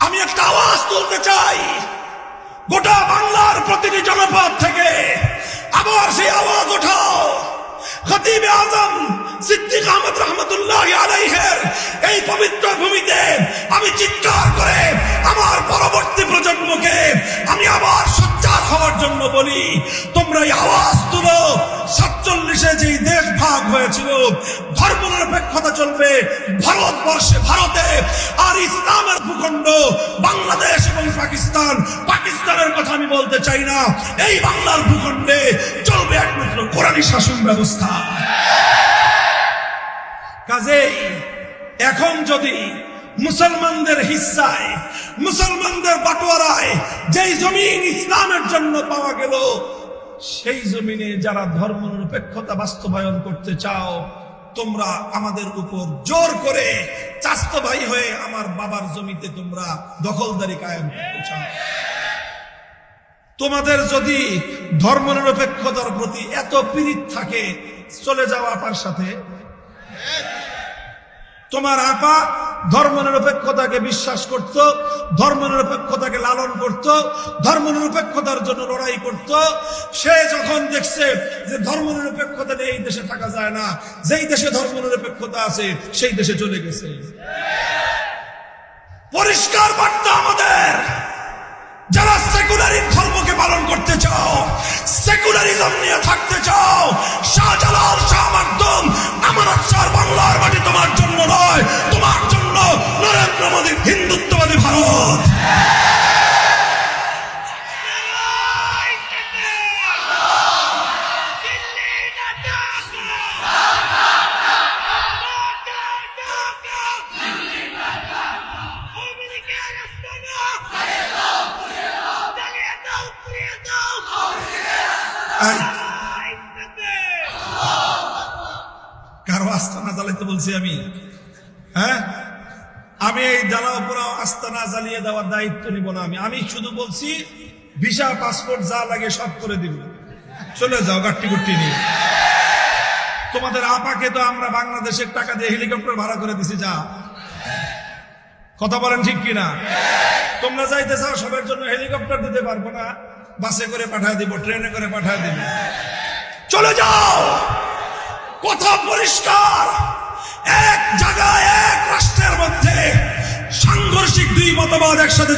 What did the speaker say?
আমি একটা আওয়াজ তুলতে চাই গোটা বাংলার প্রতিটি জনপদ থেকে। আবার সেই আওয়াজ ওঠাও। খতিবে আজম সিদ্দিক আহমদ রহমতুল্লাহি আলাইহির এই পবিত্র ভূমিতে আমি চিৎকার করে আমার পরবর্তী প্রজন্মকে আমি আবার সোচ্চার হওয়ার জন্য বলি, তোমরা এই আওয়াজ তুলো। 47-এ যেই দেশ ভাগ হয়েছিল, ধর্মনিরপেক্ষতা চলবে ভারতবর্ষে, ভারতে, আর ইসলামের ভূখণ্ড বাংলাদেশ এবং পাকিস্তান। পাকিস্তানের কথা আমি বলতে চাই না, এই বাংলার ভূখণ্ডে চলবে একমাত্র কোরআনী শাসন ব্যবস্থা। কাজেই এখন যদি মুসলমানদের হিস্সায়, মুসলমানদের বাটোয়ারায় যেই জমিন ইসলামের জন্য পাওয়া গেল, সেই জমিনে যারা ধর্মনিরপেক্ষতা বাস্তবায়ন করতে চাও, তোমরা আমাদের উপর জোর করে চাস্তো ভাই হয়ে আমার বাবার জমিতে তোমরা দখলদারি কায়েম করতে চাও। তোমাদের যদি ধর্মনিরপেক্ষতার প্রতি এত পীড়িত থাকে, চলে যাও আপার সাথে। তোমার আপা ধর্মনিরপেক্ষতাকে বিশ্বাস করত, ধর্মনিরপেক্ষতাকে লালন করত, ধর্মনিরপেক্ষতার জন্য লড়াই করত। সে যখন দেখছে যে ধর্মনিরপেক্ষতা নিয়ে এই দেশে থাকা যায় না, যেই দেশে ধর্মনিরপেক্ষতা আছে সেই দেশে চলে গেছে। পরিষ্কার বার্তা আমাদের, যারা সেকুলারিজম ধর্মকে পালন করতে চাও, সেকুলারিজম নিয়ে থাকতে চাও, শাহজালাল, শাহ মাকদুম, আমানত শাহ বাংলার মাটি তোমার জন্য নয়, তোমার জন্য নরেন্দ্র মোদী হিন্দুত্ববাদী ভারত। কারো আস্তানা জ্বালাইতে বলছি আমি? হ্যাঁ, আমি এই জ্বালাওপুরা আস্তানা জ্বালিয়ে দেওয়ার দায়িত্ব নিব না। আমি শুধু বলছি ভিসা, পাসপোর্ট যা লাগে সব করে দিব, চলে যাও গাট্টি গুট্টি নিয়ে। তোমাদের আপাকে তো আমরা বাংলাদেশের টাকা দিয়ে হেলিকপ্টার ভাড়া করে দিছি, যা। কথা বলেন ঠিক কিনা? তোমরা যাইতে চাও, সবার জন্য হেলিকপ্টার দিতে পারবো না, বাসে করে পাঠায় দিব, ট্রেনে করে পাঠায় দিব, চলে যাও। কথা পরিষ্কার, এক জায়গায় এক রাষ্ট্রের মধ্যে সাংঘর্ষিক দুই মতবাদ একসাথে